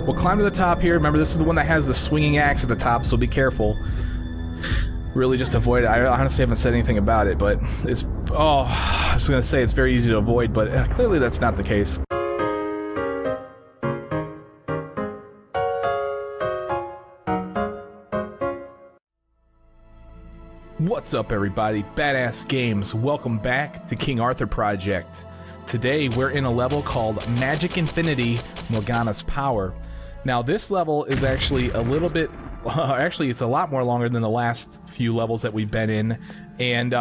we'll climb to the top here. Remember, this is the one that has the swinging axe at the top, so be careful. Really just avoid it. I honestly haven't said anything about it, but it's... Oh, I was going to say it's very easy to avoid, but clearly that's not the case. What's up, everybody? Badass Games. Welcome back to King Arthur Project. Today we're in a level called Magic Infinity Morgana's Power. Now this level is actually a little bit... actually, it's a lot more longer than the last few levels that we've been in, and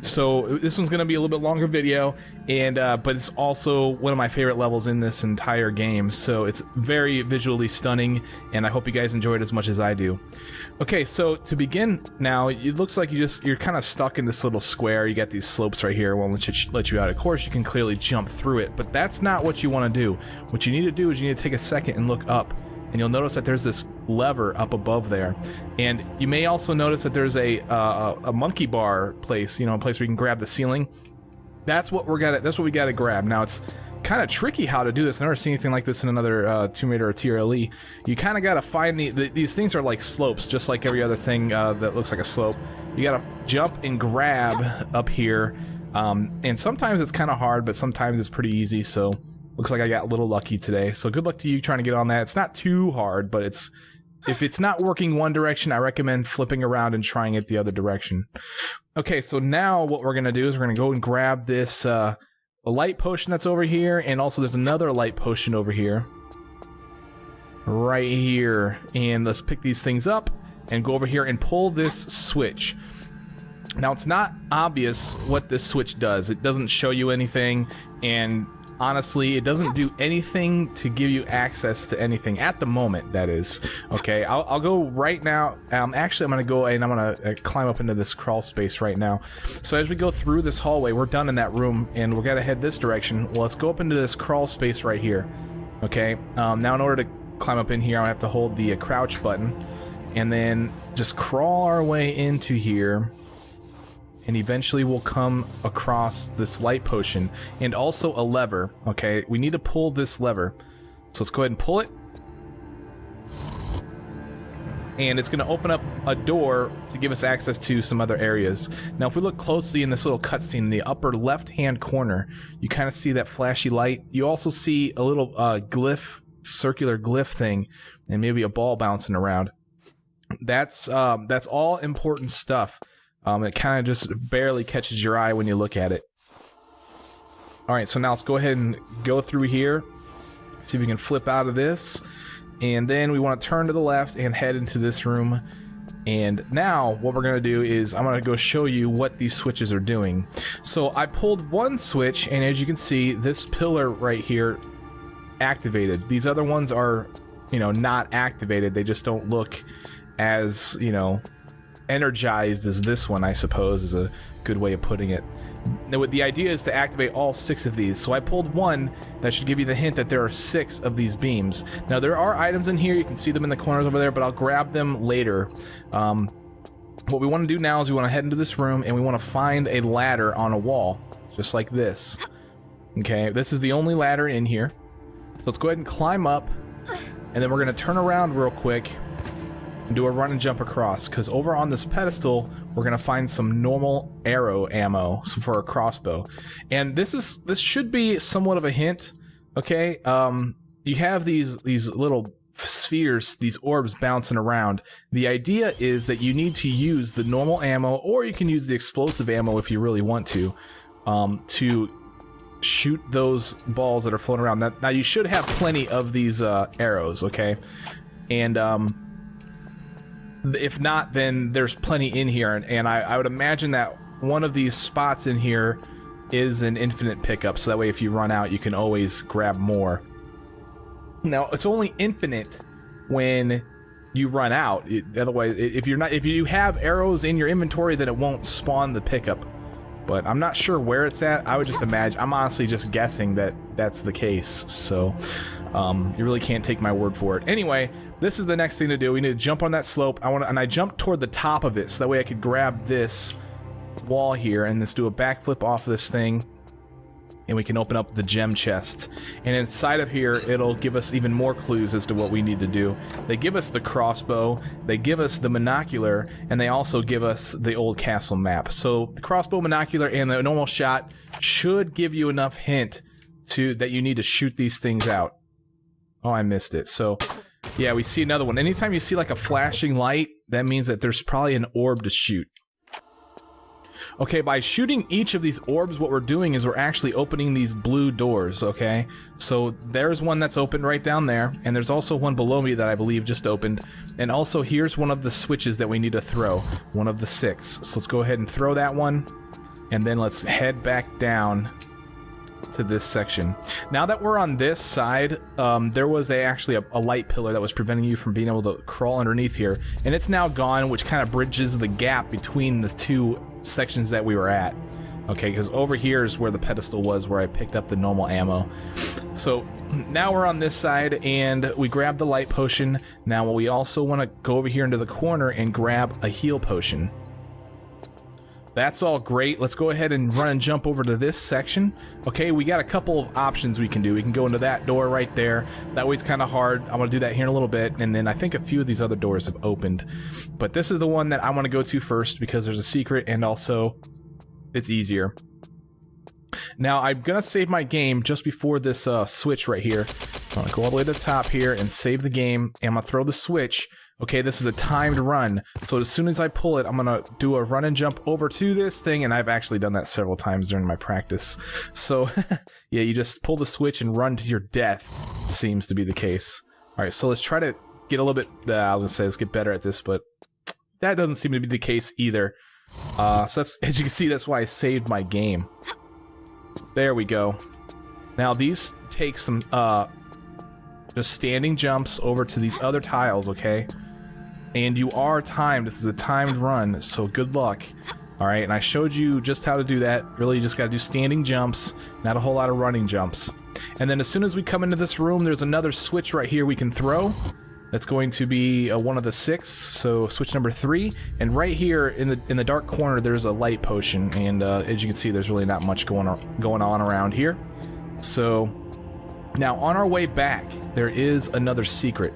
so this one's going to be a little bit longer video, and but it's also one of my favorite levels in this entire game, so it's very visually stunning, and I hope you guys enjoy it as much as I do. Okay, so to begin now, it looks like you're kind of stuck in this little square. You got these slopes right here, won't let you out. Of course, you can clearly jump through it, but that's not what you want to do. What you need to do is you need to take a second and look up. And you'll notice that there's this lever up above there, and you may also notice that there's a monkey bar place, you know, a place where you can grab the ceiling. That's what we gotta grab. Now it's kind of tricky how to do this. I've never seen anything like this in another Tomb Raider or TRLE. You kind of gotta find these things are like slopes, just like every other thing that looks like a slope. You gotta jump and grab up here, and sometimes it's kind of hard, but sometimes it's pretty easy. So. Looks like I got a little lucky today, so good luck to you trying to get on that. It's not too hard, but if it's not working one direction, I recommend flipping around and trying it the other direction. Okay, so now what we're gonna do is we're gonna go and grab this a light potion that's over here, and also there's another light potion over here, right here. And let's pick these things up and go over here and pull this switch. Now it's not obvious what this switch does. It doesn't show you anything, and honestly, it doesn't do anything to give you access to anything at the moment, that is. Okay, I'll go right now. Actually, I'm going to go and I'm going to climb up into this crawl space right now. So as we go through this hallway, we're done in that room, and we're going to head this direction. Well, let's go up into this crawl space right here. Okay, now in order to climb up in here, I have to hold the crouch button, and then just crawl our way into here. And eventually we'll come across this light potion and also a lever. Okay, we need to pull this lever. So let's go ahead and pull it. And it's going to open up a door to give us access to some other areas. Now, if we look closely in this little cutscene in the upper left-hand corner, you kind of see that flashy light. You also see a little glyph, circular glyph thing, and maybe a ball bouncing around. That's all important stuff. It kind of just barely catches your eye when you look at it. Alright, so now let's go ahead and go through here. See if we can flip out of this. And then we want to turn to the left and head into this room. And now what we're going to do is I'm going to go show you what these switches are doing. So I pulled one switch, and as you can see, this pillar right here activated. These other ones are, you know, not activated. They just don't look as, you know, energized as this one, I suppose, is a good way of putting it. Now, the idea is to activate all 6 of these. So I pulled one that should give you the hint that there are 6 of these beams. Now there are items in here, you can see them in the corners over there, but I'll grab them later. What we want to do now is we want to head into this room, and we want to find a ladder on a wall, just like this. Okay, this is the only ladder in here. So let's go ahead and climb up, and then we're going to turn around real quick and do a run and jump across, because over on this pedestal we're gonna find some normal arrow ammo for a crossbow, and this should be somewhat of a hint. Okay, you have these little spheres, these orbs bouncing around. The idea is that you need to use the normal ammo, or you can use the explosive ammo if you really want to shoot those balls that are floating around. Now you should have plenty of these arrows, okay, and if not, then there's plenty in here, and I would imagine that one of these spots in here is an infinite pickup, so that way if you run out, you can always grab more. Now, it's only infinite when you run out. Otherwise, if you have arrows in your inventory, then it won't spawn the pickup. But I'm not sure where it's at. I would just imagine. I'm honestly just guessing that that's the case. So you really can't take my word for it. Anyway, this is the next thing to do. We need to jump on that slope. I jumped toward the top of it, so that way I could grab this wall here and let's do a backflip off of this thing. and we can open up the gem chest. And inside of here, it'll give us even more clues as to what we need to do. They give us the crossbow, they give us the monocular, and they also give us the old castle map. So the crossbow, monocular, and the normal shot should give you enough hint that you need to shoot these things out. Oh, I missed it. So yeah, we see another one. Anytime you see like a flashing light, that means that there's probably an orb to shoot. Okay, by shooting each of these orbs, what we're doing is we're actually opening these blue doors, okay? So there's one that's opened right down there, and there's also one below me that I believe just opened. And also here's one of the switches that we need to throw, one of the 6. So let's go ahead and throw that one, and then let's head back down to this section. Now that we're on this side, there was actually a light pillar that was preventing you from being able to crawl underneath here, and it's now gone, which kind of bridges the gap between the 2 sections that we were at. Okay, because over here is where the pedestal was, where I picked up the normal ammo. So now we're on this side, and we grab the light potion. Now we also want to go over here into the corner and grab a heal potion. That's all great. Let's go ahead and run and jump over to this section. Okay, we got a couple of options we can do. We can go into that door right there. That way it's kind of hard. I'm going to do that here in a little bit, and then I think a few of these other doors have opened. But this is the one that I want to go to first because there's a secret, and also it's easier. Now, I'm going to save my game just before this switch right here. I'm going to go all the way to the top here and save the game, and I'm going to throw the switch. Okay, this is a timed run, so as soon as I pull it, I'm gonna do a run and jump over to this thing, and I've actually done that several times during my practice. So, yeah, you just pull the switch and run to your death, seems to be the case. Alright, so let's try to get a little bit, I was gonna say let's get better at this, but that doesn't seem to be the case either. So that's, as you can see, that's why I saved my game. There we go. Now these take some, just standing jumps over to these other tiles, okay? And you are timed. This is a timed run, so good luck. Alright, and I showed you just how to do that. Really, you just gotta do standing jumps, not a whole lot of running jumps. And then as soon as we come into this room, there's another switch right here we can throw. That's going to be one of the 6, so switch number 3. And right here in the dark corner, there's a light potion, and as you can see, there's really not much going on around here. So now, on our way back, there is another secret.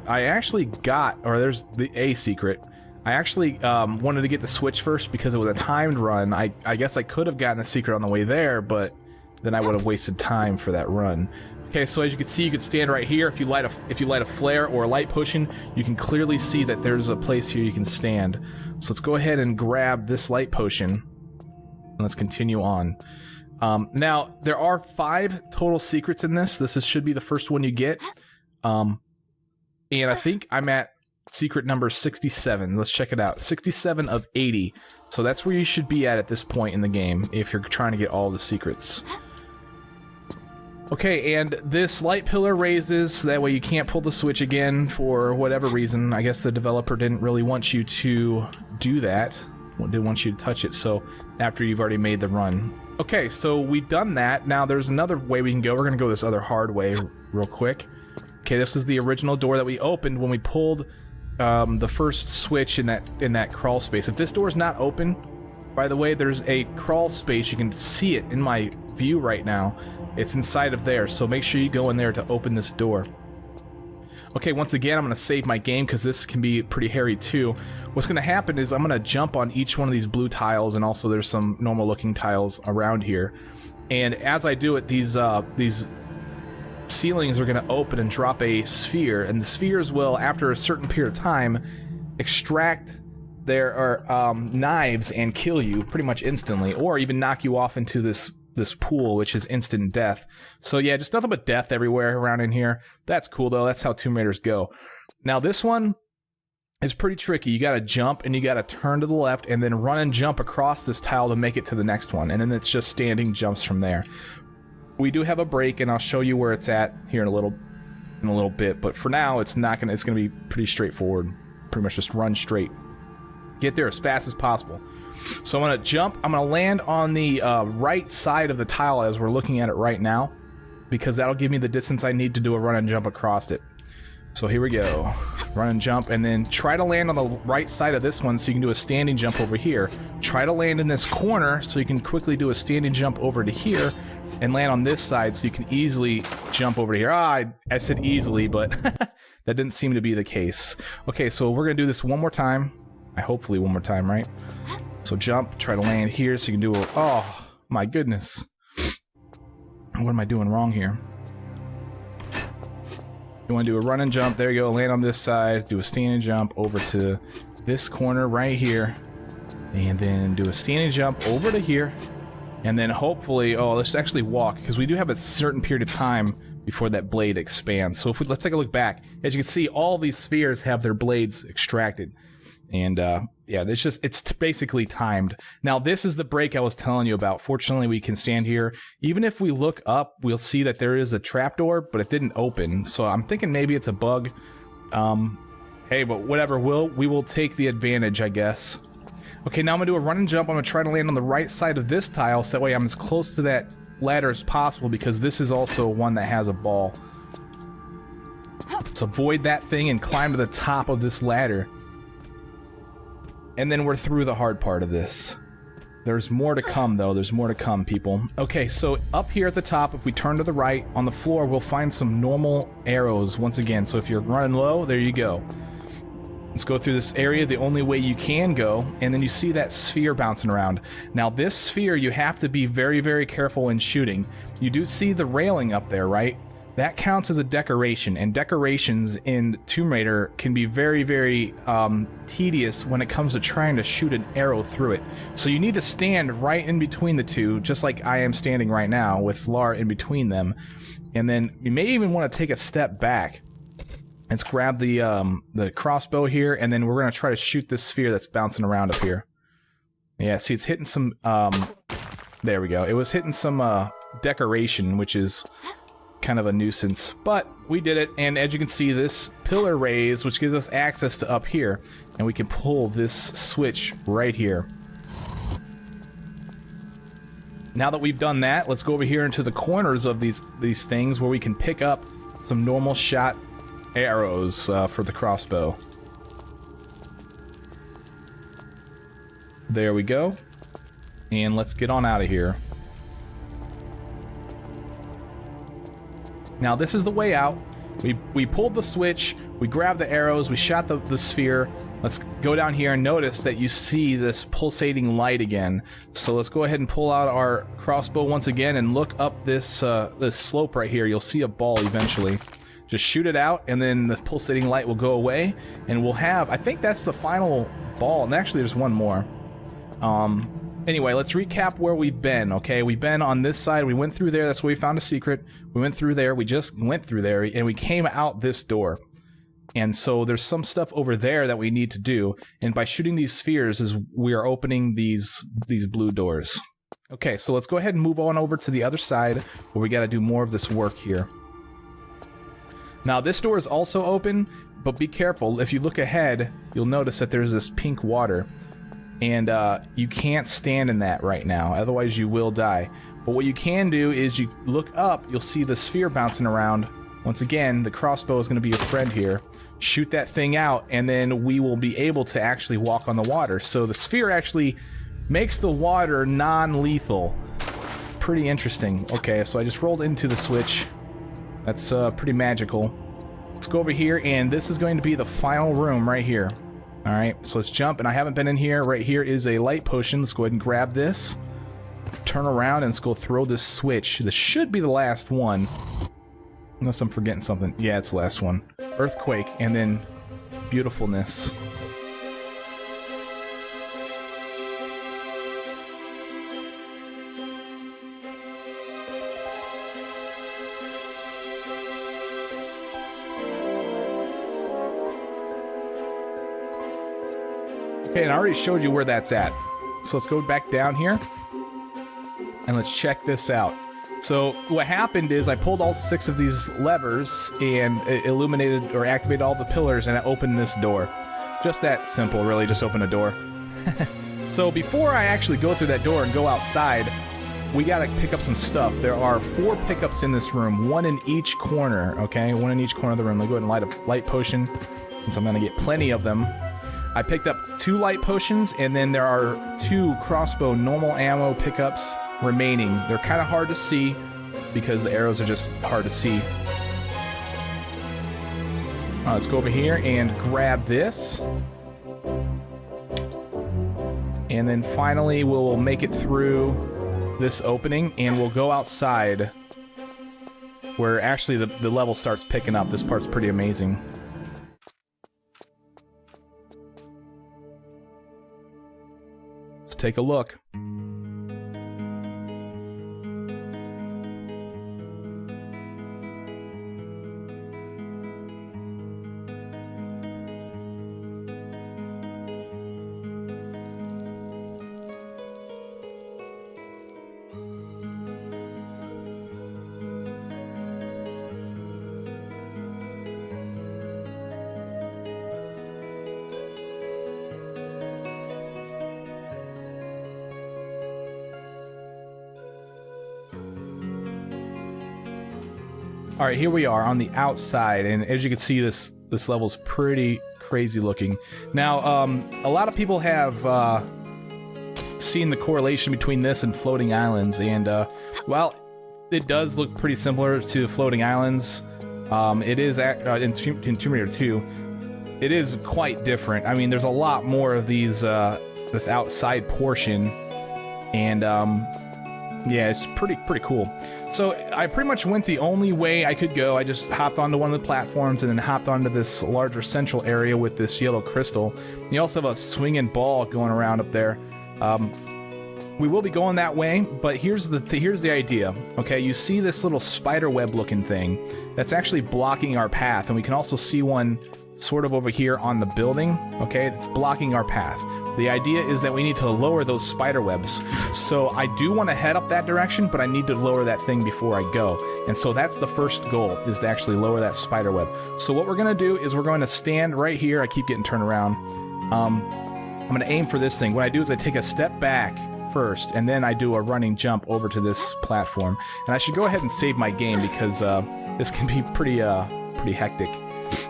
I actually got, or there's a secret. I actually wanted to get the switch first because it was a timed run. I guess I could have gotten the secret on the way there, but then I would have wasted time for that run. Okay, so as you can see, you can stand right here. If you light a flare or a light potion, you can clearly see that there's a place here you can stand. So let's go ahead and grab this light potion, and let's continue on. Now, there are 5 total secrets in this. This should be the first one you get. And I think I'm at secret number 67. Let's check it out. 67 of 80. So that's where you should be at this point in the game if you're trying to get all the secrets. Okay, and this light pillar raises. That way you can't pull the switch again for whatever reason. I guess the developer didn't really want you to do that. Didn't want you to touch it, so after you've already made the run. Okay, so we've done that. Now there's another way we can go. We're gonna go this other hard way real quick. Okay, this is the original door that we opened when we pulled the first switch in that crawl space. If this door is not open, by the way, there's a crawl space. You can see it in my view right now. It's inside of there, so make sure you go in there to open this door. Okay, once again, I'm going to save my game because this can be pretty hairy too. What's going to happen is I'm going to jump on each one of these blue tiles, and also there's some normal looking tiles around here. And as I do it, these ceilings are going to open and drop a sphere, and the spheres will, after a certain period of time, extract their knives and kill you pretty much instantly, or even knock you off into this pool, which is instant death. So yeah, just nothing but death everywhere around in here. That's cool though. That's how Tomb Raiders go. Now this one is pretty tricky. You gotta jump and you gotta turn to the left and then run and jump across this tile to make it to the next one, and then it's just standing jumps from there. We do have a break, and I'll show you where it's at here in a little bit, but for now it's gonna be pretty straightforward. Pretty much just run straight. Get there as fast as possible. So I'm going to jump. I'm going to land on the right side of the tile as we're looking at it right now, because that'll give me the distance I need to do a run and jump across it. So here we go. Run and jump, and then try to land on the right side of this one so you can do a standing jump over here. Try to land in this corner so you can quickly do a standing jump over to here. and land on this side so you can easily jump over here. I said easily, but that didn't seem to be the case. Okay, so we're gonna do this one more time. Hopefully one more time, right? So jump, try to land here so you can do a... Oh, my goodness. What am I doing wrong here? You want to do a run and jump. There you go. Land on this side. Do a standing jump over to this corner right here. And then do a standing jump over to here. And then hopefully... Oh, let's actually walk, because we do have a certain period of time before that blade expands. So if let's take a look back. As you can see, all these spheres have their blades extracted. And yeah, it's basically timed. Now, this is the break I was telling you about. Fortunately, we can stand here. Even if we look up, we'll see that there is a trapdoor, but it didn't open. So I'm thinking maybe it's a bug. Hey, but whatever, we will take the advantage, I guess. Okay, now I'm gonna do a run and jump. I'm gonna try to land on the right side of this tile, so that way I'm as close to that ladder as possible, because this is also one that has a ball. So avoid that thing and climb to the top of this ladder. And then we're through the hard part of this. There's more to come, though. There's more to come, people. Okay, so up here at the top, if we turn to the right, on the floor, we'll find some normal arrows once again. So if you're running low, there you go. Let's go through this area the only way you can go, and then you see that sphere bouncing around. Now, this sphere, you have to be very, very careful in shooting. You do see the railing up there, right? That counts as a decoration, and decorations in Tomb Raider can be very, very tedious when it comes to trying to shoot an arrow through it. So you need to stand right in between the two, just like I am standing right now with Lara in between them. And then you may even want to take a step back. Let's grab the crossbow here, and then we're going to try to shoot this sphere that's bouncing around up here. Yeah, see, it's hitting some... there we go. It was hitting some decoration, which is... kind of a nuisance, but we did it. And as you can see, this pillar raised, which gives us access to up here, and we can pull this switch right here. Now that we've done that, let's go over here into the corners of these things where we can pick up some normal shot arrows for the crossbow. There we go, and let's get on out of here. Now, this is the way out. We pulled the switch, we grabbed the arrows, we shot the sphere. Let's go down here and notice that you see this pulsating light again. So let's go ahead and pull out our crossbow once again and look up this slope right here. You'll see a ball eventually. Just shoot it out, and then the pulsating light will go away, and we'll have... I think that's the final ball, and actually there's one more. Anyway, let's recap where we've been, okay? We've been on this side. We went through there. That's where we found a secret. We went through there. We just went through there, and we came out this door. And so there's some stuff over there that we need to do. And by shooting these spheres, we are opening these blue doors. Okay, so let's go ahead and move on over to the other side, where we got to do more of this work here. Now, this door is also open, but be careful. If you look ahead, you'll notice that there's this pink water. And you can't stand in that right now, otherwise you will die. But what you can do is you look up, you'll see the sphere bouncing around. Once again, the crossbow is going to be your friend here. Shoot that thing out, and then we will be able to actually walk on the water. So the sphere actually makes the water non-lethal. Pretty interesting. Okay, so I just rolled into the switch. That's pretty magical. Let's go over here, and this is going to be the final room right here. Alright, so let's jump, and I haven't been in here. Right here is a light potion. Let's go ahead and grab this. Turn around, and let's go throw this switch. This should be the last one. Unless I'm forgetting something. Yeah, it's the last one. Earthquake, and then beautifulness. Okay, and I already showed you where that's at. So let's go back down here, and let's check this out. So what happened is I pulled all 6 of these levers and it illuminated or activated all the pillars, and it opened this door. Just that simple, really, just open a door. So before I actually go through that door and go outside, we gotta pick up some stuff. There are 4 pickups in this room, 1 in each corner, okay? 1 in each corner of the room. Let me go ahead and light a light potion, since I'm gonna get plenty of them. I picked up 2 light potions, and then there are 2 crossbow normal ammo pickups, remaining. They're kind of hard to see because the arrows are just hard to see. Let's go over here and grab this. And then finally we'll make it through this opening and we'll go outside where actually the level starts picking up. This part's pretty amazing. Let's take a look. All right, here we are on the outside, and as you can see, this level's pretty crazy looking. Now, a lot of people have seen the correlation between this and floating islands, and well, it does look pretty similar to floating islands. It is in Tomb Raider 2. It is quite different. I mean, there's a lot more of these this outside portion, and yeah, it's pretty cool. So I pretty much went the only way I could go. I just hopped onto one of the platforms and then hopped onto this larger central area with this yellow crystal. You also have a swinging ball going around up there. We will be going that way, but here's the idea. Okay, you see this little spider web looking thing that's actually blocking our path, and we can also see one sort of over here on the building. Okay, it's blocking our path. The idea is that we need to lower those spider webs. So I do want to head up that direction, but I need to lower that thing before I go. And so that's the first goal, is to actually lower that spider web. So what we're going to do is we're going to stand right here. I keep getting turned around. I'm going to aim for this thing. What I do is I take a step back first, and then I do a running jump over to this platform. And I should go ahead and save my game because this can be pretty hectic.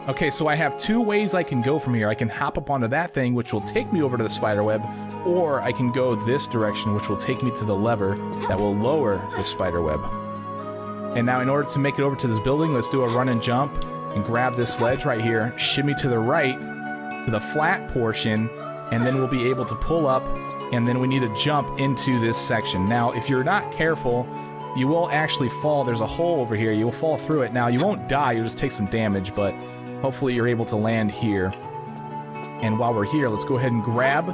Okay, so I have two ways I can go from here. I can hop up onto that thing, which will take me over to the spider web, or I can go this direction, which will take me to the lever that will lower the spider web. And now in order to make it over to this building, let's do a run and jump and grab this ledge right here, shimmy to the right to the flat portion, and then we'll be able to pull up, and then we need to jump into this section. Now, if you're not careful, you will actually fall. There's a hole over here. You'll fall through it. Now, you won't die. You'll just take some damage, but hopefully you're able to land here. And while we're here, let's go ahead and grab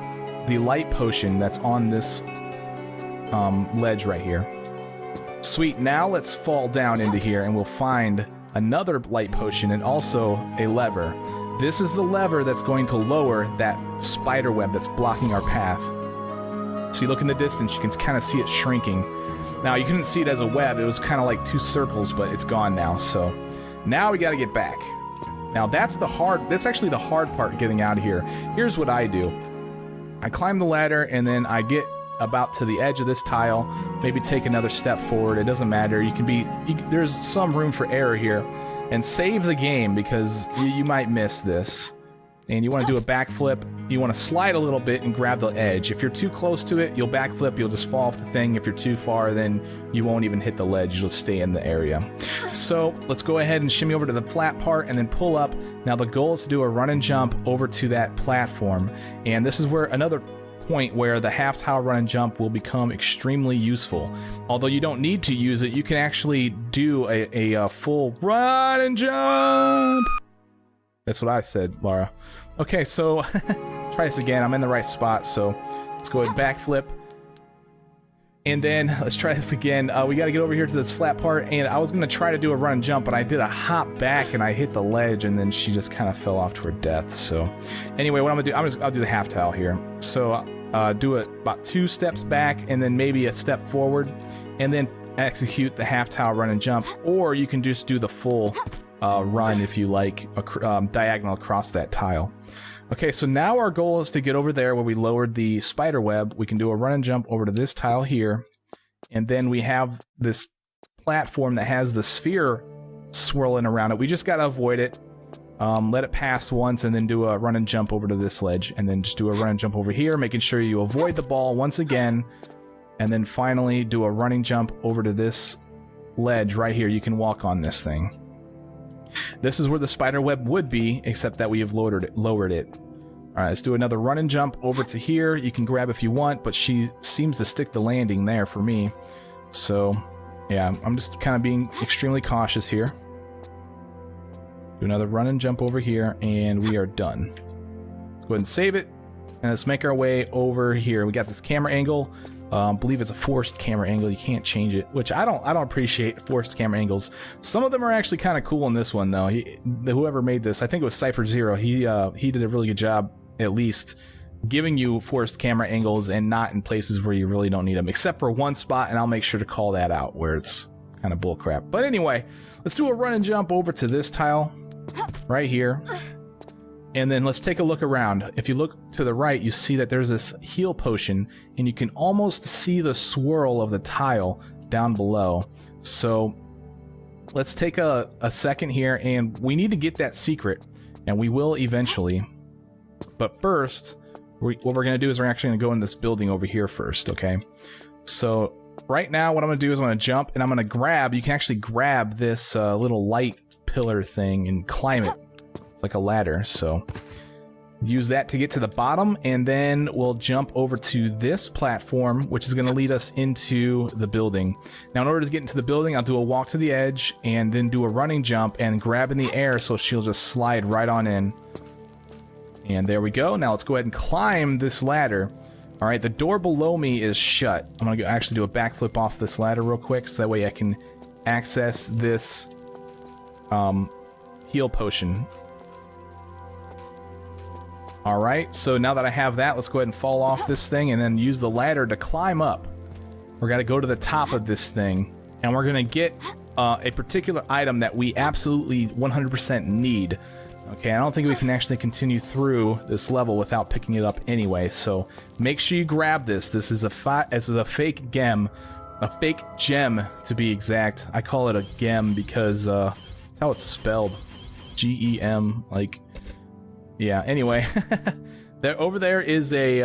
the light potion that's on this ledge right here. Sweet. Now let's fall down into here, and we'll find another light potion and also a lever. This is the lever that's going to lower that spider web that's blocking our path. So you look in the distance, you can kind of see it shrinking. Now, you couldn't see it as a web. It was kind of like two circles, but it's gone now. So now we got to get back. Now, that's actually the hard part, getting out of here. Here's what I do. I climb the ladder, and then I get about to the edge of this tile, maybe take another step forward. It doesn't matter. There's some room for error here. And save the game, because you might miss this. And you want to do a backflip. You want to slide a little bit and grab the edge. If you're too close to it, you'll backflip, you'll just fall off the thing. If you're too far, then you won't even hit the ledge, you'll stay in the area. So let's go ahead and shimmy over to the flat part and then pull up. Now the goal is to do a run and jump over to that platform. And this is where another point where the half tile run and jump will become extremely useful. Although you don't need to use it, you can actually do a full run and jump. That's what I said, Laura. Okay, so try this again. I'm in the right spot, so let's go ahead and backflip. And then let's try this again. We got to get over here to this flat part, and I was going to try to do a run and jump, but I did a hop back, and I hit the ledge, and then she just kind of fell off to her death. So anyway, what I'm going to do, I'll do the half tile here. So do it about 2 steps back, and then maybe a step forward, and then execute the half tile run and jump, or you can just do the full run if you like, diagonal across that tile. Okay, so now our goal is to get over there where we lowered the spider web. We can do a run and jump over to this tile here, and then we have this platform that has the sphere swirling around it. We just gotta avoid it, let it pass once, and then do a run and jump over to this ledge, and then just do a run and jump over here, making sure you avoid the ball once again, and then finally do a running jump over to this ledge right here. You can walk on this thing. This is where the spider web would be, except that we have lowered it. All right, let's do another run and jump over to here. You can grab if you want, but she seems to stick the landing there for me. So, yeah, I'm just kind of being extremely cautious here. Do another run and jump over here, and we are done. Let's go ahead and save it, and let's make our way over here. We got this camera angle. I believe it's a forced camera angle. You can't change it, which I don't appreciate forced camera angles. Some of them are actually kind of cool in this one, though. Whoever made this, I think it was Seifer Zero. He did a really good job, at least, giving you forced camera angles and not in places where you really don't need them, except for one spot, and I'll make sure to call that out where it's kind of bullcrap. But anyway, let's do a run and jump over to this tile right here. And then let's take a look around. If you look to the right, you see that there's this heal potion, and you can almost see the swirl of the tile down below. So let's take a second here, and we need to get that secret, and we will eventually. But first, what we're going to do is we're actually going to go in this building over here first, okay? So right now, what I'm going to do is I'm going to jump, and I'm going to grab, you can actually grab this little light pillar thing and climb it. It's like a ladder, so use that to get to the bottom, and then we'll jump over to this platform, which is going to lead us into the building. Now, in order to get into the building, I'll do a walk to the edge, and then do a running jump and grab in the air so she'll just slide right on in. And there we go. Now let's go ahead and climb this ladder. All right, the door below me is shut. I'm going to actually do a backflip off this ladder real quick, so that way I can access this heal potion. Alright, so now that I have that, let's go ahead and fall off this thing and then use the ladder to climb up. We're going to go to the top of this thing, and we're going to get a particular item that we absolutely 100% need. Okay, I don't think we can actually continue through this level without picking it up anyway, so make sure you grab this. This is a fake gem. A fake gem, to be exact. I call it a gem because that's how it's spelled. G-E-M, like... Yeah, anyway, over there is a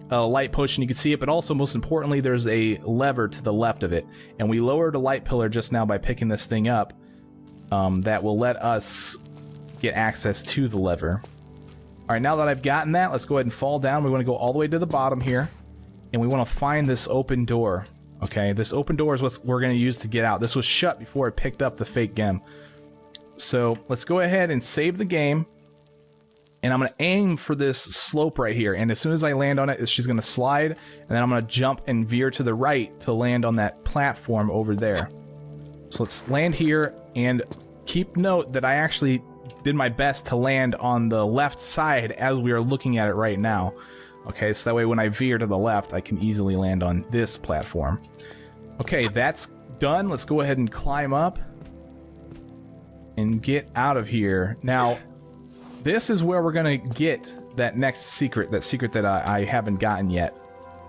light potion. You can see it, but also, most importantly, there's a lever to the left of it. And we lowered a light pillar just now by picking this thing up. That will let us get access to the lever. Alright, now that I've gotten that, let's go ahead and fall down. We want to go all the way to the bottom here. And we want to find this open door. Okay, this open door is what we're going to use to get out. This was shut before I picked up the fake gem. So, let's go ahead and save the game. And I'm going to aim for this slope right here. And as soon as I land on it, she's going to slide. And then I'm going to jump and veer to the right to land on that platform over there. So let's land here. And keep note that I actually did my best to land on the left side as we are looking at it right now. Okay, so that way when I veer to the left, I can easily land on this platform. Okay, that's done. Let's go ahead and climb up and get out of here. Now... this is where we're going to get that next secret, that I haven't gotten yet.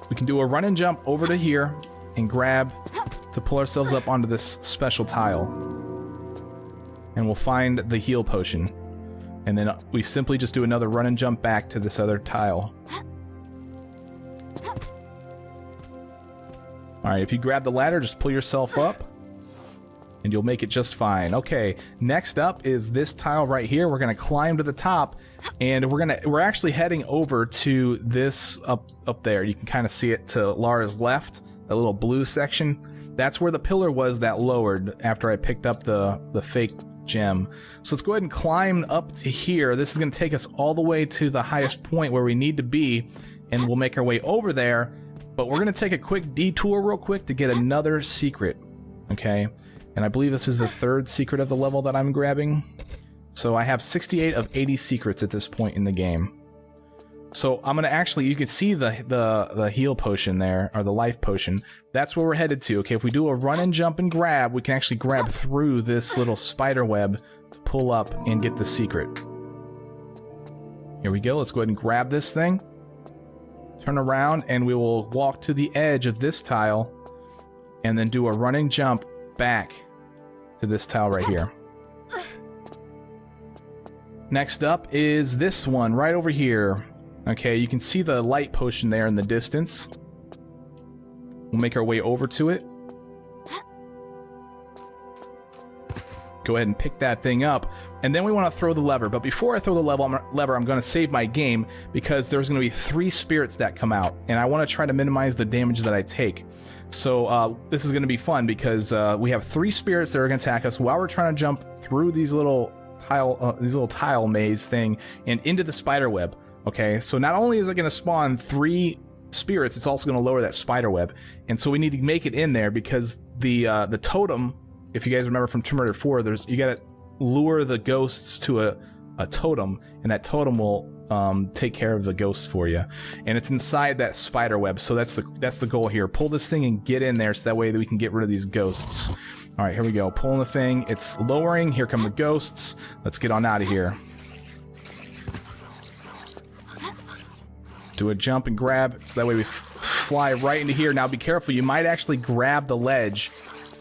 We can do a run and jump over to here and grab to pull ourselves up onto this special tile. And we'll find the heal potion. And then we simply just do another run and jump back to this other tile. Alright, if you grab the ladder, just pull yourself up. And you'll make it just fine. Okay, next up is this tile right here. We're gonna climb to the top, and we're actually heading over to this up there. You can kind of see it to Lara's left, that little blue section. That's where the pillar was that lowered after I picked up the fake gem. So let's go ahead and climb up to here. This is gonna take us all the way to the highest point where we need to be, and we'll make our way over there. But we're gonna take a quick detour real quick to get another secret. Okay. And I believe this is the third secret of the level that I'm grabbing. So I have 68 of 80 secrets at this point in the game. So I'm going to actually, you can see the heal potion there, or the life potion. That's where we're headed to. Okay, if we do a run and jump and grab, we can actually grab through this little spider web to pull up and get the secret. Here we go. Let's go ahead and grab this thing. Turn around, and we will walk to the edge of this tile, and then do a running jump back to this tile right here. Next up is this one right over here. Okay, you can see the light potion there in the distance. We'll make our way over to it. Go ahead and pick that thing up, and then we want to throw the lever. But before I throw the lever, I'm going to save my game because there's going to be 3 spirits that come out, and I want to try to minimize the damage that I take. So this is going to be fun because we have 3 spirits that are going to attack us while we're trying to jump through these little tile maze thing and into the spider web. Okay, so not only is it going to spawn 3 spirits, it's also going to lower that spider web, and so we need to make it in there because the totem. If you guys remember from Tomb Raider 4, you gotta lure the ghosts to a totem, and that totem will take care of the ghosts for you. And it's inside that spider web, so that's the goal here. Pull this thing and get in there, so that way that we can get rid of these ghosts. All right, here we go. Pulling the thing. It's lowering. Here come the ghosts. Let's get on out of here. Do a jump and grab, so that way we fly right into here. Now be careful. You might actually grab the ledge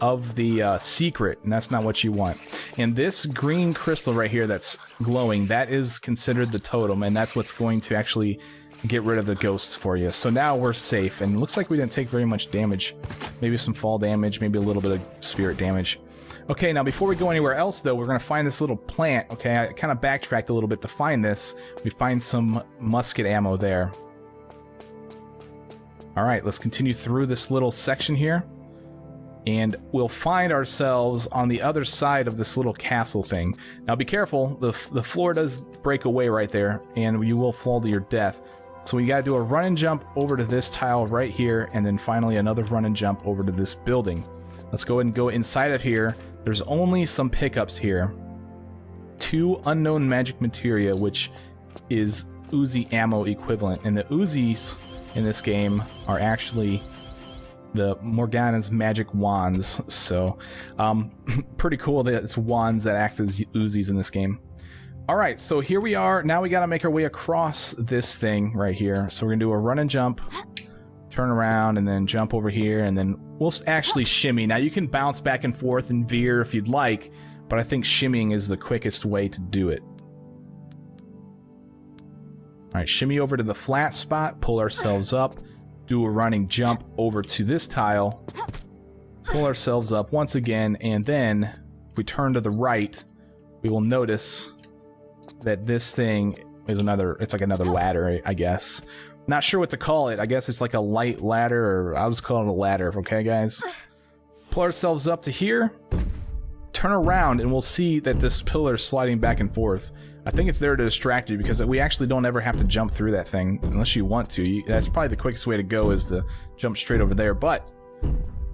of the secret, and that's not what you want. And this green crystal right here that's glowing, that is considered the totem, and that's what's going to actually get rid of the ghosts for you. So now we're safe, and it looks like we didn't take very much damage. Maybe some fall damage, maybe a little bit of spirit damage. Okay, now before we go anywhere else though, we're gonna find this little plant. Okay, I kind of backtracked a little bit to find this. We find some musket ammo there. Alright, let's continue through this little section here. And we'll find ourselves on the other side of this little castle thing. Now be careful, the floor does break away right there, and you will fall to your death. So we gotta do a run and jump over to this tile right here, and then finally another run and jump over to this building. Let's go ahead and go inside of here. There's only some pickups here. 2 unknown magic materia, which is Uzi ammo equivalent. And the Uzis in this game are actually the Morgana's magic wands, so pretty cool that it's wands that act as Uzis in this game. Alright, so here we are. Now we gotta make our way across this thing right here. So we're gonna do a run and jump, turn around, and then jump over here, and then we'll actually shimmy. Now you can bounce back and forth and veer if you'd like, but I think shimmying is the quickest way to do it. Alright, shimmy over to the flat spot, pull ourselves up, do a running jump over to this tile, pull ourselves up once again, and then if we turn to the right, we will notice that this thing is it's like another ladder, I guess. Not sure what to call it. I guess it's like a light ladder, or I'll just call it a ladder, okay guys? Pull ourselves up to here, turn around, and we'll see that this pillar is sliding back and forth. I think it's there to distract you because we actually don't ever have to jump through that thing unless you want to. That's probably the quickest way to go, is to jump straight over there, but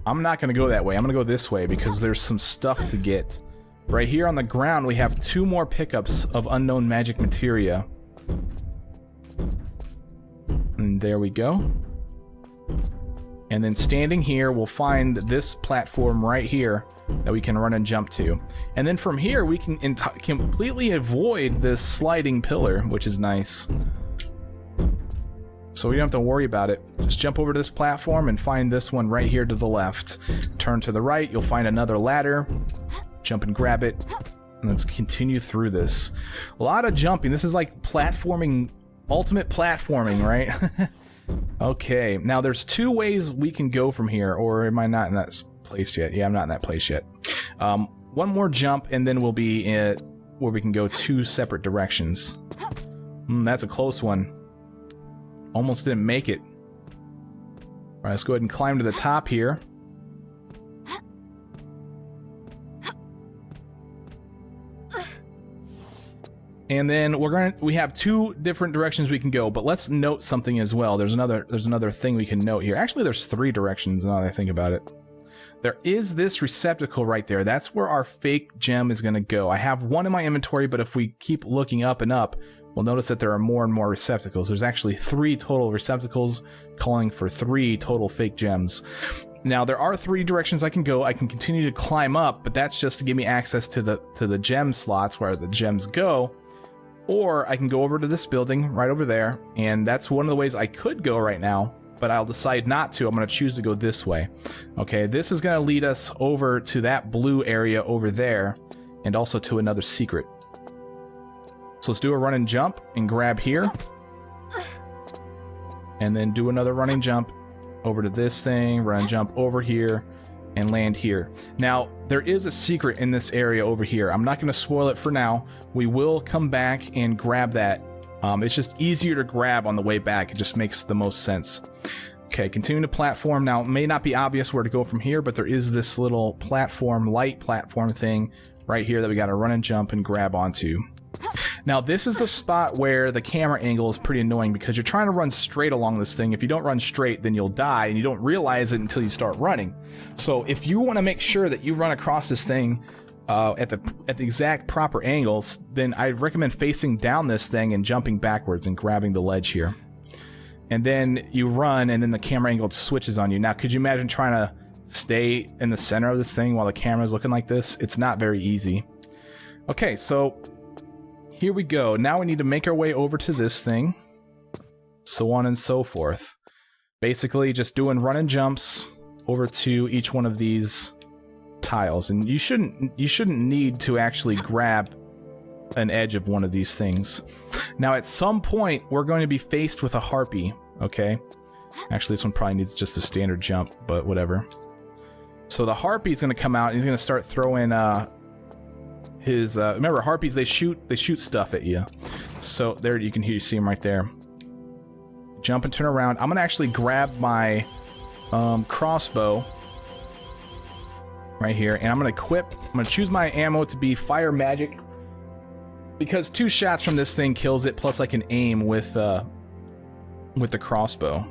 I'm not going to go that way. I'm going to go this way because there's some stuff to get. Right here on the ground we have 2 more pickups of unknown magic materia. And there we go. And then standing here we'll find this platform right here that we can run and jump to. And then from here we can completely avoid this sliding pillar, which is nice. So we don't have to worry about it. Just jump over to this platform and find this one right here to the left. Turn to the right, you'll find another ladder. Jump and grab it. And let's continue through this. A lot of jumping. This is like platforming, ultimate platforming, right? Okay, now there's 2 ways we can go from here, or am I not in that place yet? Yeah, I'm not in that place yet. One more jump and then we'll be at where we can go 2 separate directions. That's a close one. Almost didn't make it. Alright, let's go ahead and climb to the top here. And then we have 2 different directions we can go, but let's note something as well. There's another thing we can note here. Actually, there's 3 directions now that I think about it. There is this receptacle right there. That's where our fake gem is going to go. I have 1 in my inventory, but if we keep looking up and up, we'll notice that there are more and more receptacles. There's actually 3 total receptacles calling for 3 total fake gems. Now, there are 3 directions I can go. I can continue to climb up, but that's just to give me access to the gem slots where the gems go. Or I can go over to this building right over there, and that's one of the ways I could go right now, but I'll decide not to. I'm going to choose to go this way. Okay, this is going to lead us over to that blue area over there, and also to another secret. So let's do a run and jump and grab here. And then do another running jump over to this thing, run and jump over here, and land here. Now, there is a secret in this area over here. I'm not going to spoil it for now. We will come back and grab that. It's just easier to grab on the way back. It just makes the most sense. Okay, continue to platform. Now, it may not be obvious where to go from here, but there is this little platform, light platform thing right here that we got to run and jump and grab onto. Now, this is the spot where the camera angle is pretty annoying because you're trying to run straight along this thing. If you don't run straight, then you'll die, and you don't realize it until you start running. So if you want to make sure that you run across this thing at the exact proper angles, then I recommend facing down this thing and jumping backwards and grabbing the ledge here. And then you run, and then the camera angle switches on you. Now, could you imagine trying to stay in the center of this thing while the camera's looking like this? It's not very easy. Okay, so here we go. Now we need to make our way over to this thing. So on and so forth. Basically, just doing run and jumps over to each one of these tiles. And you shouldn't need to actually grab an edge of one of these things. Now, at some point, we're going to be faced with a harpy, okay? Actually, this one probably needs just a standard jump, but whatever. So the harpy is going to come out, and he's going to start throwing his remember, harpies, they shoot stuff at you. So there, you can see him right there. Jump and turn around. I'm going to actually grab my crossbow right here, and I'm going to equip. I'm going to choose my ammo to be fire magic, because 2 shots from this thing kills it, plus I can aim with the crossbow.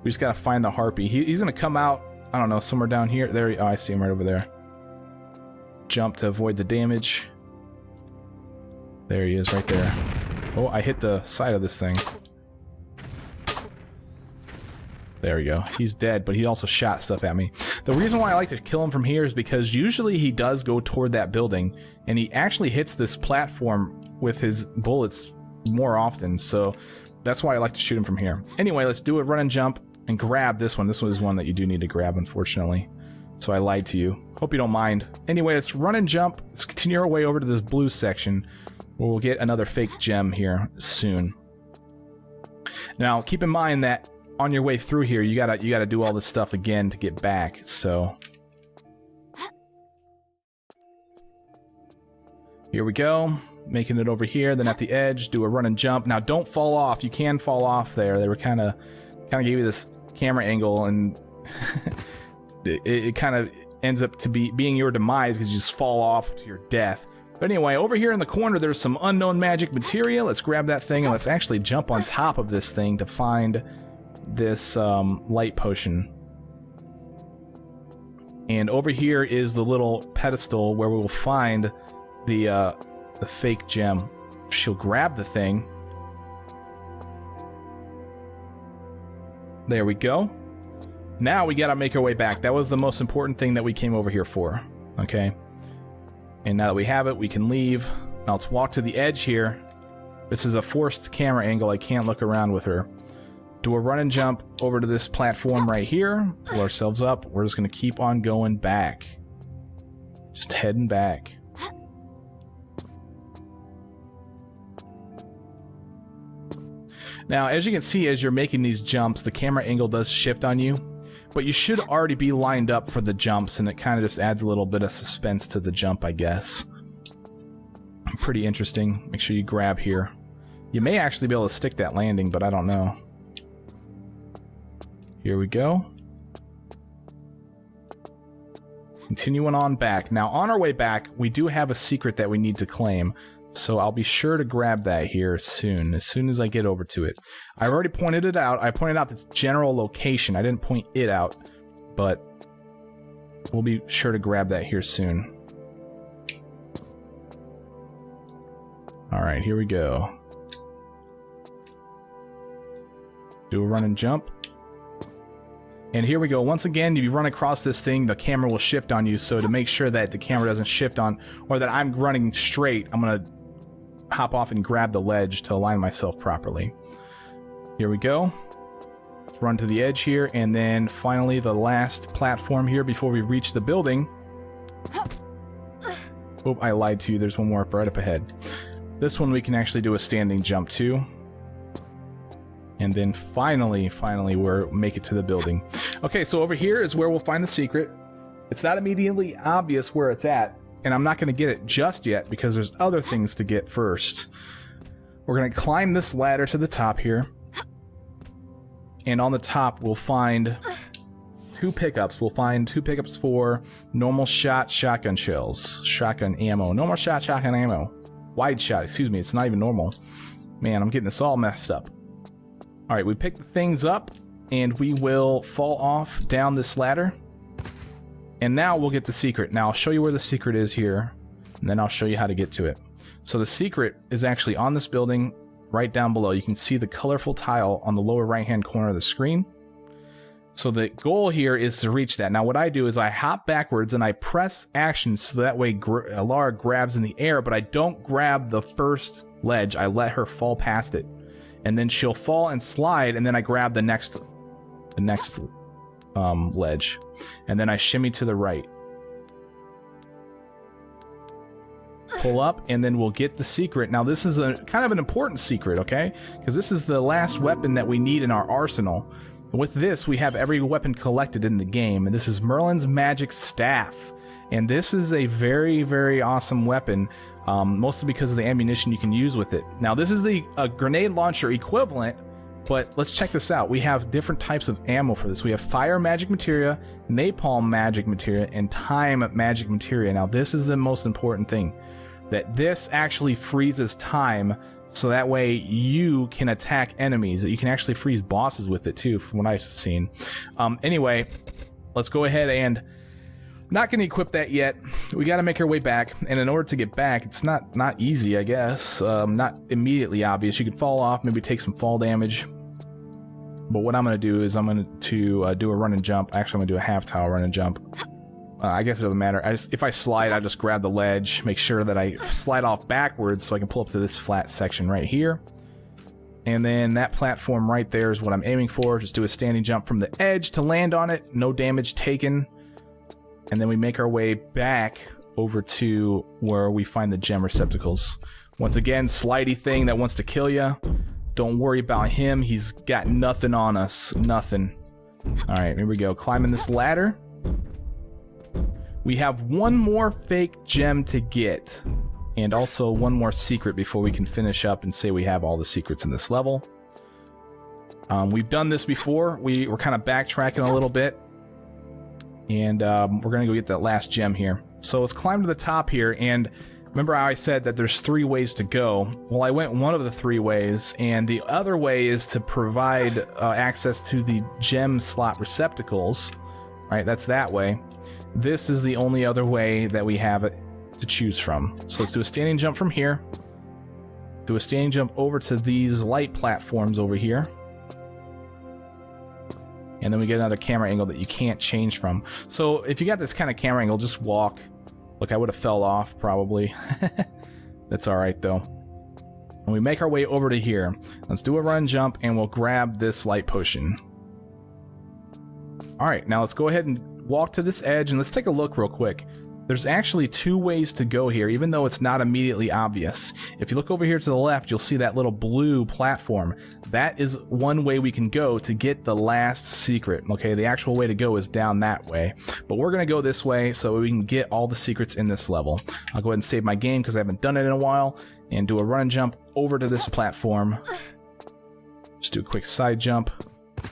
We just gotta find the harpy. He's gonna come out, I don't know, somewhere down here. There, oh, I see him right over there. Jump to avoid the damage. There he is, right there. Oh, I hit the side of this thing. There we go. He's dead, but he also shot stuff at me. The reason why I like to kill him from here is because usually he does go toward that building, and he actually hits this platform with his bullets more often, so that's why I like to shoot him from here. Anyway, let's do a run and jump and grab this one. This one is one that you do need to grab, unfortunately. So I lied to you. Hope you don't mind. Anyway, let's run and jump. Let's continue our way over to this blue section, where we'll get another fake gem here soon. Now, keep in mind that on your way through here, you gotta do all this stuff again to get back, so here we go, making it over here. Then at the edge, do a run and jump. Now, don't fall off. You can fall off there. They were kind of gave you this camera angle, and it kind of ends up to being your demise because you just fall off to your death. But anyway, over here in the corner, there's some unknown magic materia. Let's grab that thing, and let's actually jump on top of this thing to find this light potion. And over here is the little pedestal where we will find the fake gem. She'll grab the thing. There we go. Now we gotta make our way back. That was the most important thing that we came over here for. Okay. And now that we have it, we can leave. Now let's walk to the edge here. This is a forced camera angle. I can't look around with her. Do a run and jump over to this platform right here. Pull ourselves up. We're just going to keep on going back. Just heading back. Now, as you can see, as you're making these jumps, the camera angle does shift on you. But you should already be lined up for the jumps, and it kind of just adds a little bit of suspense to the jump, I guess. Pretty interesting. Make sure you grab here. You may actually be able to stick that landing, but I don't know. Here we go. Continuing on back. Now, on our way back, we do have a secret that we need to claim, so I'll be sure to grab that here soon as I get over to it. I already pointed it out. I pointed out the general location. I didn't point it out, but we'll be sure to grab that here soon. Alright, here we go. Do a run and jump. And here we go. Once again, if you run across this thing, the camera will shift on you. So to make sure that the camera doesn't shift on, or that I'm running straight, I'm going to hop off and grab the ledge to align myself properly. Here we go. Let's run to the edge here, and then finally the last platform here before we reach the building. Oh, I lied to you. There's one more right up ahead. This one we can actually do a standing jump to. And then finally, we'll make it to the building. Okay, so over here is where we'll find the secret. It's not immediately obvious where it's at, and I'm not going to get it just yet because there's other things to get first. We're going to climb this ladder to the top here. And on the top, we'll find two pickups. We'll find two pickups for normal shot shotgun shells. Shotgun ammo. Normal shot shotgun ammo. Wide shot, excuse me. It's not even normal. Man, I'm getting this all messed up. Alright, we pick the things up, and we will fall off down this ladder. And now we'll get the secret. Now, I'll show you where the secret is here, and then I'll show you how to get to it. So the secret is actually on this building, right down below. You can see the colorful tile on the lower right-hand corner of the screen. So the goal here is to reach that. Now, what I do is I hop backwards, and I press action, so that way Lara grabs in the air, but I don't grab the first ledge. I let her fall past it. And then she'll fall and slide, and then I grab the next ledge. And then I shimmy to the right. Pull up, and then we'll get the secret. Now, this is a kind of an important secret, okay? Because this is the last weapon that we need in our arsenal. With this, we have every weapon collected in the game, and this is Merlin's Magic Staff. And this is a very, very awesome weapon, mostly because of the ammunition you can use with it. Now, this is the grenade launcher equivalent, but let's check this out. We have different types of ammo for this. We have fire magic materia, napalm magic materia, and time magic materia. Now, this is the most important thing, that this actually freezes time, so that way you can attack enemies. You can actually freeze bosses with it too, from what I've seen. Anyway, let's go ahead and... Not going to equip that yet. We got to make our way back, and in order to get back, it's not easy, I guess. Not immediately obvious. You can fall off, maybe take some fall damage. But what I'm going to do is I'm going to do a run and jump. Actually, I'm going to do a half tile run and jump. I guess it doesn't matter. If I slide, I just grab the ledge, make sure that I slide off backwards so I can pull up to this flat section right here. And then that platform right there is what I'm aiming for. Just do a standing jump from the edge to land on it. No damage taken. And then we make our way back over to where we find the gem receptacles. Once again, slidey thing that wants to kill you. Don't worry about him. He's got nothing on us. Nothing. Alright, here we go. Climbing this ladder. We have one more fake gem to get. And also one more secret before we can finish up and say we have all the secrets in this level. We've done this before. We're kind of backtracking a little bit. And we're going to go get that last gem here. So let's climb to the top here, and remember how I said that there's 3 ways to go? Well, I went one of the 3 ways, and the other way is to provide access to the gem slot receptacles. Right, that's that way. This is the only other way that we have it to choose from. So let's do a standing jump from here. Do a standing jump over to these light platforms over here. And then we get another camera angle that you can't change from. So if you got this kind of camera angle, just walk. Look, I would have fell off, probably. That's alright, though. And we make our way over to here. Let's do a run jump, and we'll grab this light potion. Alright, now let's go ahead and walk to this edge, and let's take a look real quick. There's actually 2 ways to go here, even though it's not immediately obvious. If you look over here to the left, you'll see that little blue platform. That is one way we can go to get the last secret. Okay, the actual way to go is down that way. But we're going to go this way so we can get all the secrets in this level. I'll go ahead and save my game because I haven't done it in a while, and do a run and jump over to this platform. Just do a quick side jump,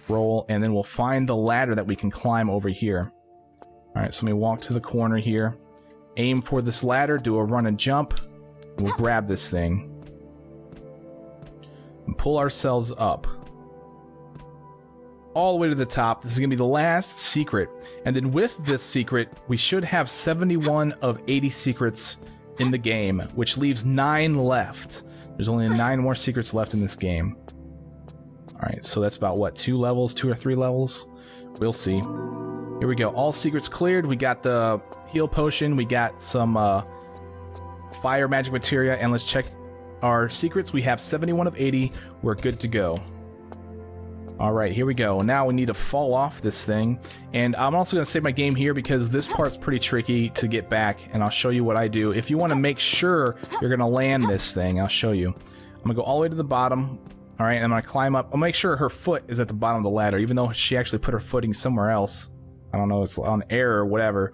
roll, and then we'll find the ladder that we can climb over here. Alright, so let me walk to the corner here. Aim for this ladder, do a run and jump. We'll grab this thing. And pull ourselves up. All the way to the top. This is going to be the last secret. And then with this secret, we should have 71 of 80 secrets in the game, which leaves 9 left. There's only 9 more secrets left in this game. Alright, so that's about, what, 2 levels? 2 or 3 levels? We'll see. Here we go. All secrets cleared. We got the heal potion. We got some fire magic materia. And let's check our secrets. We have 71 of 80. We're good to go. Alright, here we go. Now we need to fall off this thing. And I'm also going to save my game here because this part's pretty tricky to get back. And I'll show you what I do. If you want to make sure you're going to land this thing, I'll show you. I'm going to go all the way to the bottom. All right, I'm gonna climb up. I'll make sure her foot is at the bottom of the ladder, even though she actually put her footing somewhere else. I don't know, it's on air or whatever.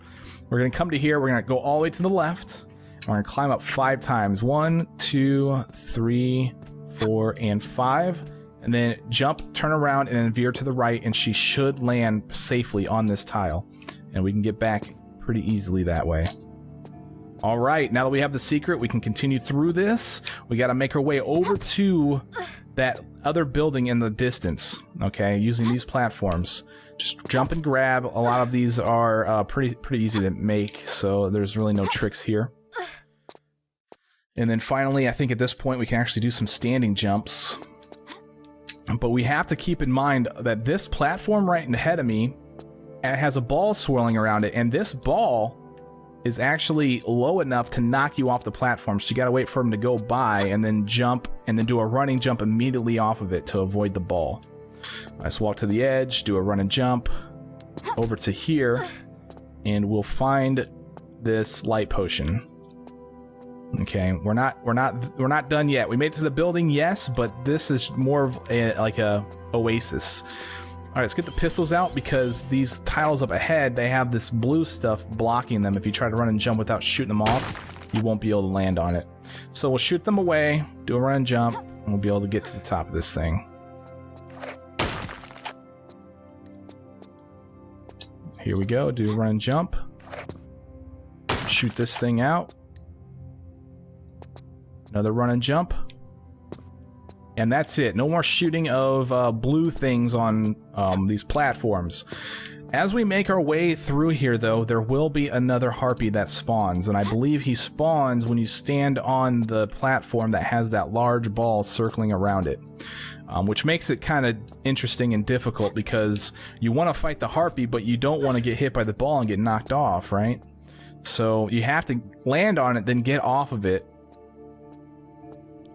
We're gonna come to here. We're gonna go all the way to the left. We're gonna climb up 5 times. 1, 2, 3, 4, and 5. And then jump, turn around, and then veer to the right, and she should land safely on this tile. And we can get back pretty easily that way. All right, now that we have the secret, we can continue through this. We got to make our way over to that other building in the distance, okay, using these platforms. Just jump and grab. A lot of these are pretty easy to make, so there's really no tricks here. And then finally, I think at this point, we can actually do some standing jumps. But we have to keep in mind that this platform right ahead of me has a ball swirling around it, and this ball is actually low enough to knock you off the platform, so you gotta wait for him to go by and then jump and then do a running jump immediately off of it to avoid the ball. Let's walk to the edge, do a run and jump over to here, and we'll find this light potion. Okay, we're not done yet. We made it to the building, yes, but this is more of like a oasis. All right, let's get the pistols out, because these tiles up ahead, they have this blue stuff blocking them. If you try to run and jump without shooting them off, you won't be able to land on it. So we'll shoot them away, do a run and jump, and we'll be able to get to the top of this thing. Here we go, do a run and jump. Shoot this thing out. Another run and jump. And that's it. No more shooting of blue things on these platforms. As we make our way through here, though, there will be another harpy that spawns. And I believe he spawns when you stand on the platform that has that large ball circling around it. Which makes it kind of interesting and difficult, because you want to fight the harpy, but you don't want to get hit by the ball and get knocked off, right? So you have to land on it, then get off of it.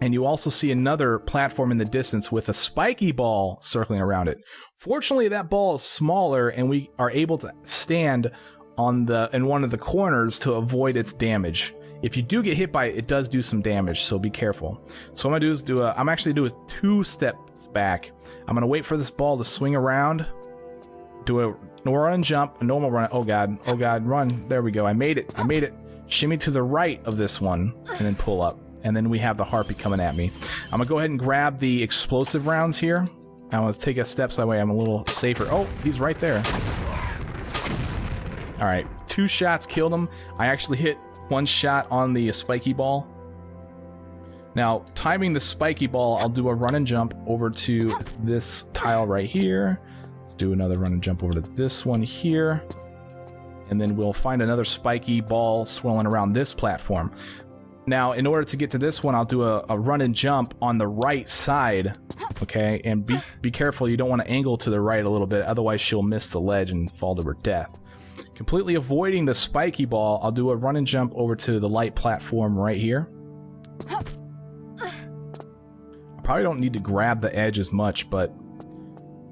And you also see another platform in the distance with a spiky ball circling around it. Fortunately, that ball is smaller, and we are able to stand on in one of the corners to avoid its damage. If you do get hit by it, it does do some damage, so be careful. So what I'm gonna do is I'm actually doing 2 steps back. I'm gonna wait for this ball to swing around, do a run and jump, a normal run. Oh god, run! There we go. I made it. Shimmy to the right of this one, and then pull up. And then we have the harpy coming at me. I'm gonna go ahead and grab the explosive rounds here. I'm gonna take a step so that way I'm a little safer. Oh, he's right there. All right, 2 shots killed him. I actually hit 1 shot on the spiky ball. Now, timing the spiky ball, I'll do a run and jump over to this tile right here. Let's do another run and jump over to this one here. And then we'll find another spiky ball swirling around this platform. Now, in order to get to this one, I'll do a run and jump on the right side, okay? And be careful, you don't want to angle to the right a little bit, otherwise she'll miss the ledge and fall to her death. Completely avoiding the spiky ball, I'll do a run and jump over to the light platform right here. I probably don't need to grab the edge as much, but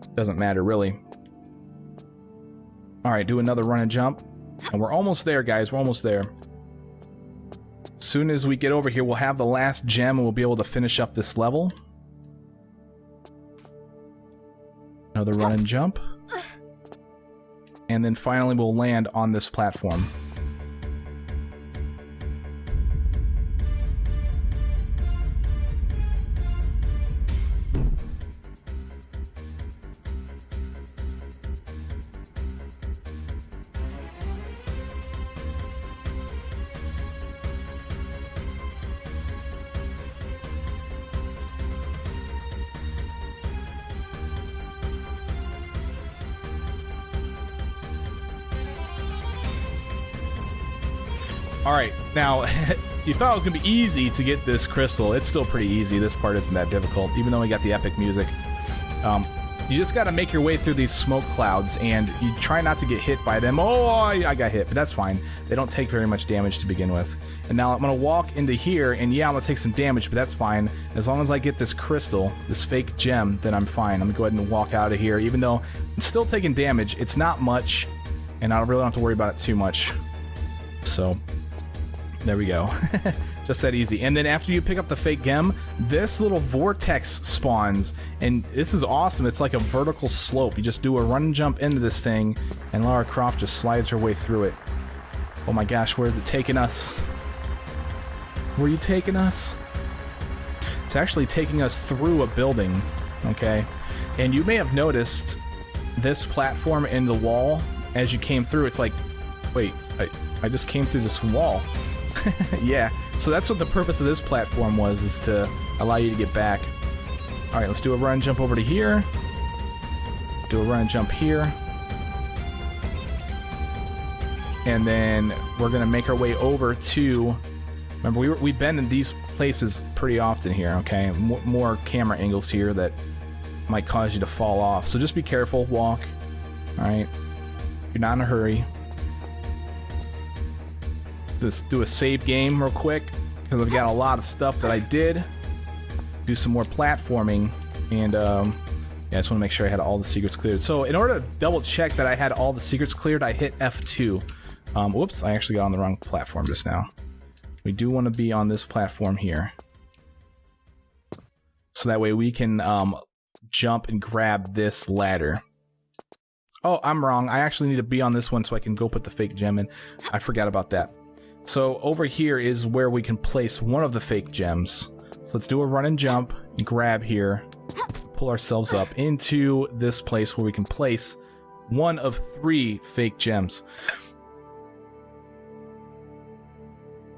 it doesn't matter really. All right, do another run and jump. And we're almost there, guys, we're almost there. As soon as we get over here, we'll have the last gem and we'll be able to finish up this level. Another run and jump. And then finally we'll land on this platform. Alright, now, you thought it was going to be easy to get this crystal. It's still pretty easy. This part isn't that difficult, even though we got the epic music. You just got to make your way through these smoke clouds, and you try not to get hit by them. Oh, I got hit, but that's fine. They don't take very much damage to begin with. And now I'm going to walk into here, and yeah, I'm going to take some damage, but that's fine. As long as I get this crystal, this fake gem, then I'm fine. I'm going to go ahead and walk out of here, even though I'm still taking damage. It's not much, and I really don't have to worry about it too much. So... there we go. Just that easy. And then after you pick up the fake gem, this little vortex spawns, and this is awesome. It's like a vertical slope. You just do a run and jump into this thing, and Lara Croft just slides her way through it. Oh my gosh, where is it taking us? Where are you taking us? It's actually taking us through a building, okay? And you may have noticed this platform in the wall as you came through. It's like, wait, I just came through this wall. Yeah, so that's what the purpose of this platform was, is to allow you to get back. All right, let's do a run and jump over to here. Do a run and jump here. And then we're gonna make our way over to, remember we've been in these places pretty often here, okay? More camera angles here that might cause you to fall off. So just be careful, walk, all right? You're not in a hurry. Just do a save game real quick, because I've got a lot of stuff that I did. Do some more platforming, and yeah, I just want to make sure I had all the secrets cleared. So in order to double check that I had all the secrets cleared, I hit F2. Whoops, I actually got on the wrong platform just now. We do want to be on this platform here. So that way we can jump and grab this ladder. Oh, I'm wrong. I actually need to be on this one so I can go put the fake gem in. I forgot about that. So over here is where we can place one of the fake gems. So let's do a run and jump, and grab here, pull ourselves up into this place where we can place one of 3 fake gems.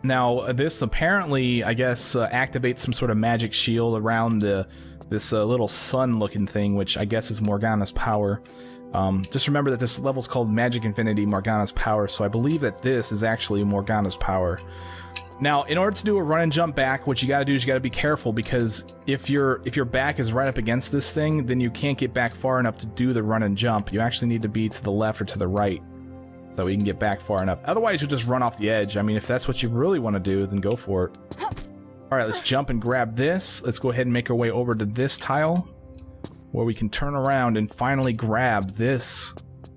Now, this apparently, I guess, activates some sort of magic shield around this little sun-looking thing, which I guess is Morgana's power. Just remember that this level is called Magic Infinity Morgana's Power, so I believe that this is actually Morgana's power. Now, in order to do a run and jump back, what you gotta do is you gotta be careful, because if your back is right up against this thing, then you can't get back far enough to do the run and jump. You actually need to be to the left or to the right, so we can get back far enough. Otherwise, you'll just run off the edge. I mean, if that's what you really want to do, then go for it. Alright, let's jump and grab this. Let's go ahead and make our way over to this tile, where we can turn around and finally grab this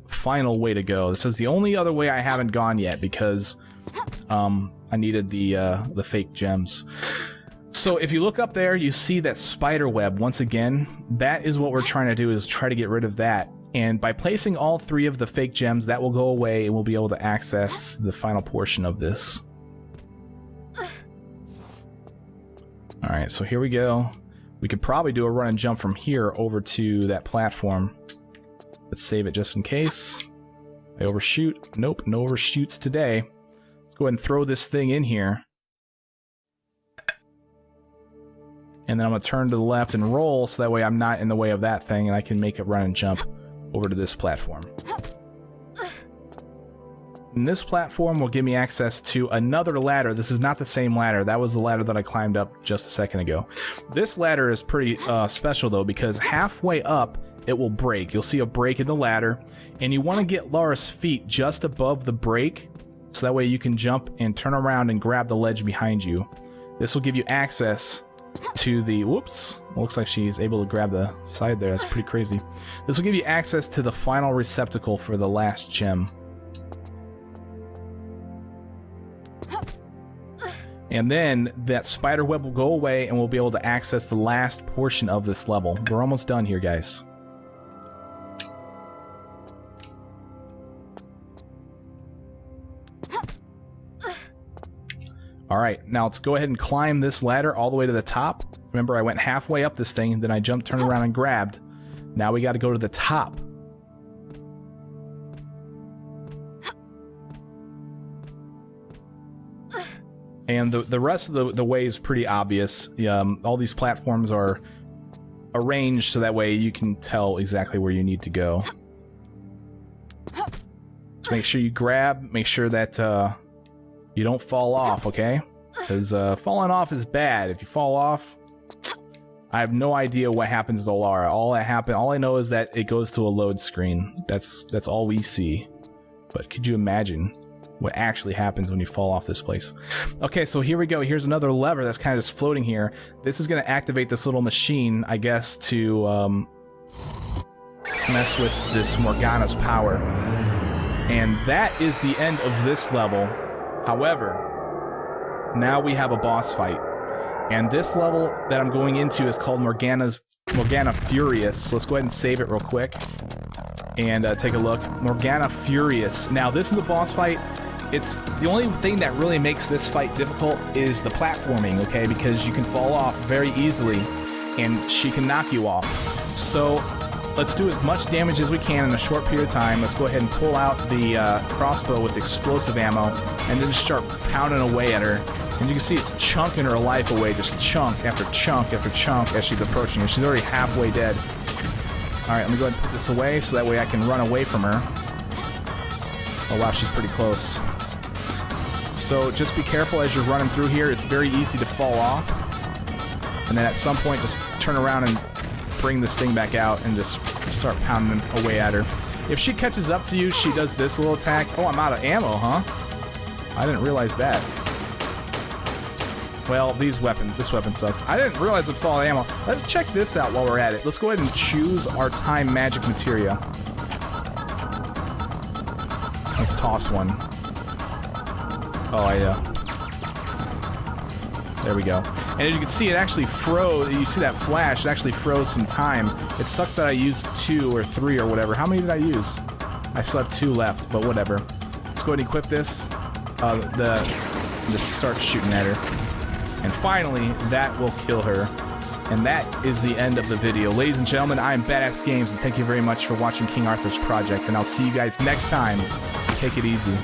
final way to go. This is the only other way I haven't gone yet, because I needed the fake gems. So if you look up there, you see that spider web. Once again, that is what we're trying to do, is try to get rid of that. And by placing all 3 of the fake gems, that will go away, and we'll be able to access the final portion of this. Alright, so here we go. We could probably do a run and jump from here over to that platform. Let's save it just in case. I overshoot. Nope, no overshoots today. Let's go ahead and throw this thing in here. And then I'm going to turn to the left and roll, so that way I'm not in the way of that thing, and I can make a run and jump over to this platform. And this platform will give me access to another ladder. This is not the same ladder. That was the ladder that I climbed up just a second ago. This ladder is pretty special, though, because halfway up, it will break. You'll see a break in the ladder, and you want to get Lara's feet just above the break, so that way you can jump and turn around and grab the ledge behind you. This will give you access to the... Whoops. Looks like she's able to grab the side there. That's pretty crazy. This will give you access to the final receptacle for the last gem. And then that spider web will go away, and we'll be able to access the last portion of this level. We're almost done here, guys. Alright, now let's go ahead and climb this ladder all the way to the top. Remember, I went halfway up this thing, then I jumped, turned around, and grabbed. Now we got to go to the top. And the rest of the way is pretty obvious. All these platforms are arranged so that way you can tell exactly where you need to go. So make sure you grab, make sure that you don't fall off, okay? Because falling off is bad. If you fall off, I have no idea what happens to Lara. All I know is that it goes to a load screen. That's all we see. But could you imagine what actually happens when you fall off this place? Okay, so here we go. Here's another lever that's kind of just floating here. This is going to activate this little machine, I guess, to mess with this Morgana's power. And that is the end of this level. However, now we have a boss fight. And this level that I'm going into is called Morgana Furious. So let's go ahead and save it real quick and take a look. Morgana Furious. Now this is a boss fight. It's the only thing that really makes this fight difficult is the platforming, okay? Because you can fall off very easily and she can knock you off. So let's do as much damage as we can in a short period of time. Let's go ahead and pull out the crossbow with explosive ammo and then just start pounding away at her. And you can see it's chunking her life away, just chunk after chunk after chunk as she's approaching. And she's already halfway dead. All right, let me go ahead and put this away so that way I can run away from her. Oh wow, she's pretty close. So just be careful as you're running through here. It's very easy to fall off. And then at some point, just turn around and bring this thing back out and just start pounding away at her. If she catches up to you, she does this little attack. Oh, I'm out of ammo, huh? I didn't realize that. Well, this weapon sucks. I didn't realize it would fall out of ammo. Let's check this out while we're at it. Let's go ahead and choose our time magic materia. Let's toss one. Oh, there we go. And as you can see, it actually froze. You see that flash? It actually froze some time. It sucks that I used 2 or 3 or whatever. How many did I use? I still have 2 left, but whatever. Let's go ahead and equip this. Just start shooting at her. And finally, that will kill her. And that is the end of the video. Ladies and gentlemen, I am Badass Games, and thank you very much for watching King Arthur's Project. And I'll see you guys next time. Take it easy.